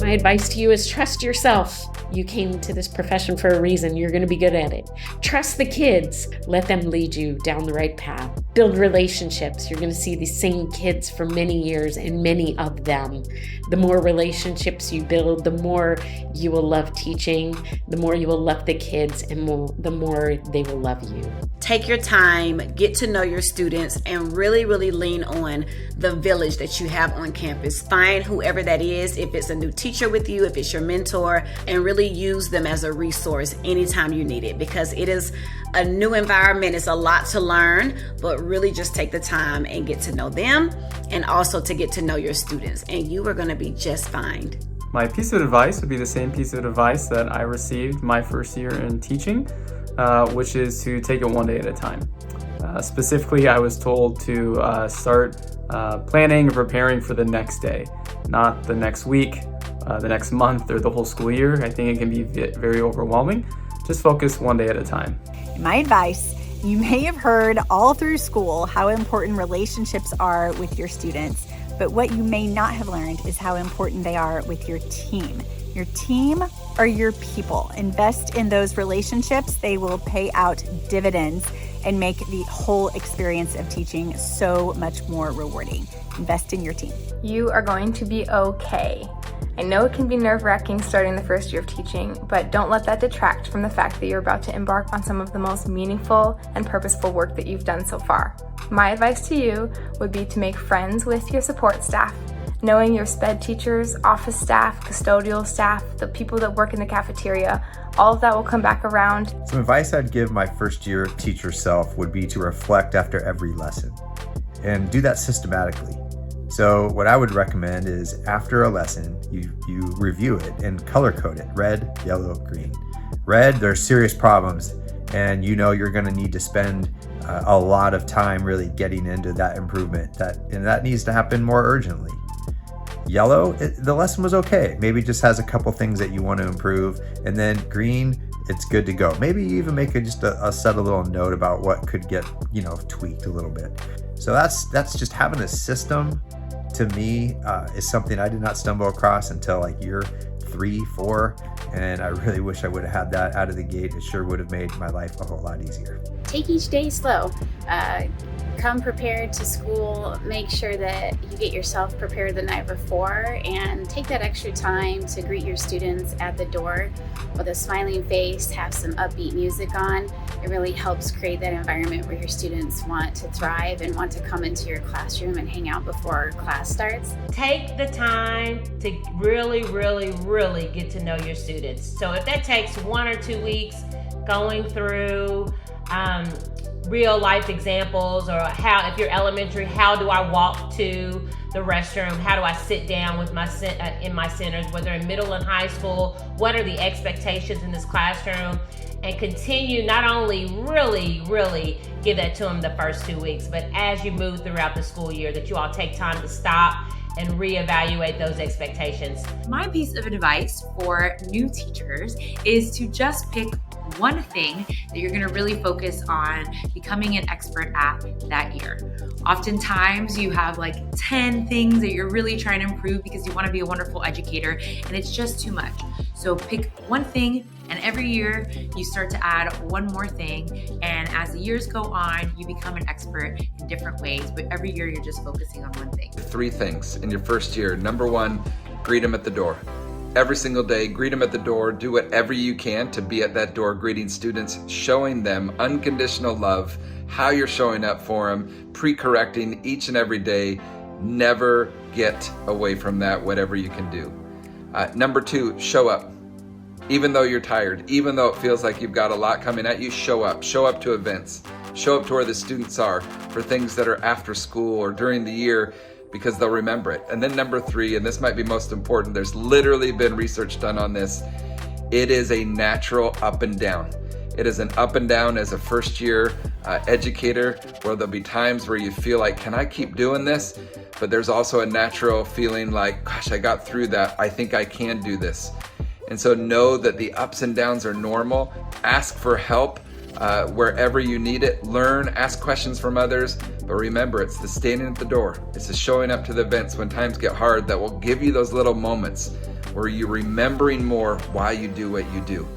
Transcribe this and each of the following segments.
My advice to you is trust yourself. You came to this profession for a reason. You're going to be good at it. Trust the kids. Let them lead you down the right path. Build relationships. You're going to see these same kids for many years, and many of them. The more relationships you build, the more you will love teaching, the more you will love the kids, and the more they will love you. Take your time, get to know your students, and really, really lean on the village that you have on campus. Find whoever that is, if it's a new teacher with you, if it's your mentor, and really use them as a resource anytime you need it, because it is a new environment. It's a lot to learn, but really just take the time and get to know them, and also to get to know your students, and you are going to be just fine. My piece of advice would be the same piece of advice that I received my first year in teaching, which is to take it one day at a time. Specifically, I was told to start planning and preparing for the next day, not the next week, the next month, or the whole school year. I think it can be very overwhelming. Just focus one day at a time. My advice: you may have heard all through school how important relationships are with your students, but what you may not have learned is how important they are with your team. Your team are your people. Invest in those relationships. They will pay out dividends and make the whole experience of teaching so much more rewarding. Invest in your team. You are going to be okay. I know it can be nerve-wracking starting the first year of teaching, but don't let that detract from the fact that you're about to embark on some of the most meaningful and purposeful work that you've done so far. My advice to you would be to make friends with your support staff. Knowing your SPED teachers, office staff, custodial staff, the people that work in the cafeteria, all of that will come back around. Some advice I'd give my first year teacher self would be to reflect after every lesson and do that systematically. So what I would recommend is after a lesson, you review it and color code it: red, yellow, green. Red, there's serious problems, and you know you're going to need to spend a lot of time really getting into that improvement, and that needs to happen more urgently. Yellow, the lesson was okay. Maybe it just has a couple things that you want to improve. And then green, it's good to go. Maybe you even make just a set a little note about what could get, tweaked a little bit. So that's just having a system. To me, is something I did not stumble across until like year 3, 4, and I really wish I would have had that out of the gate. It sure would have made my life a whole lot easier. Take each day slow. Come prepared to school. Make sure that you get yourself prepared the night before, and take that extra time to greet your students at the door with a smiling face, have some upbeat music on. It really helps create that environment where your students want to thrive and want to come into your classroom and hang out before class starts. Take the time to really, really, really get to know your students. So if that takes 1 or 2 weeks going through real life examples, or if you're elementary, how do I walk to the restroom? How do I sit down with in my centers, whether in middle and high school? What are the expectations in this classroom? And continue, not only really give that to them the first 2 weeks, but as you move throughout the school year, that you all take time to stop and reevaluate those expectations. My piece of advice for new teachers is to just pick one thing that you're going to really focus on becoming an expert at that year. Oftentimes you have like 10 things that you're really trying to improve because you want to be a wonderful educator, and it's just too much. So pick one thing, and every year you start to add one more thing, and as the years go on, you become an expert in different ways, but every year you're just focusing on one thing. 3 things in your first year. Number 1, greet them at the door. Every single day, greet them at the door. Do whatever you can to be at that door greeting students, showing them unconditional love, how you're showing up for them, pre-correcting each and every day. Never get away from that, whatever you can do. Number 2, show up. Even though you're tired, even though it feels like you've got a lot coming at you, show up. Show up to events. Show up to where the students are for things that are after school or during the year, because they'll remember it. And then number 3, and this might be most important, there's literally been research done on this. It is a natural up and down. It is an up and down as a first year educator, where there'll be times where you feel like, can I keep doing this? But there's also a natural feeling like, gosh, I got through that. I think I can do this. And so know that the ups and downs are normal. Ask for help wherever you need it. Learn, ask questions from others. But remember, it's the standing at the door. It's the showing up to the events when times get hard that will give you those little moments where you're remembering more why you do what you do.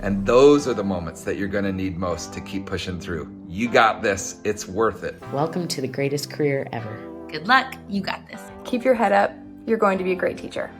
And those are the moments that you're going to need most to keep pushing through. You got this. It's worth it. Welcome to the greatest career ever. Good luck. You got this. Keep your head up. You're going to be a great teacher.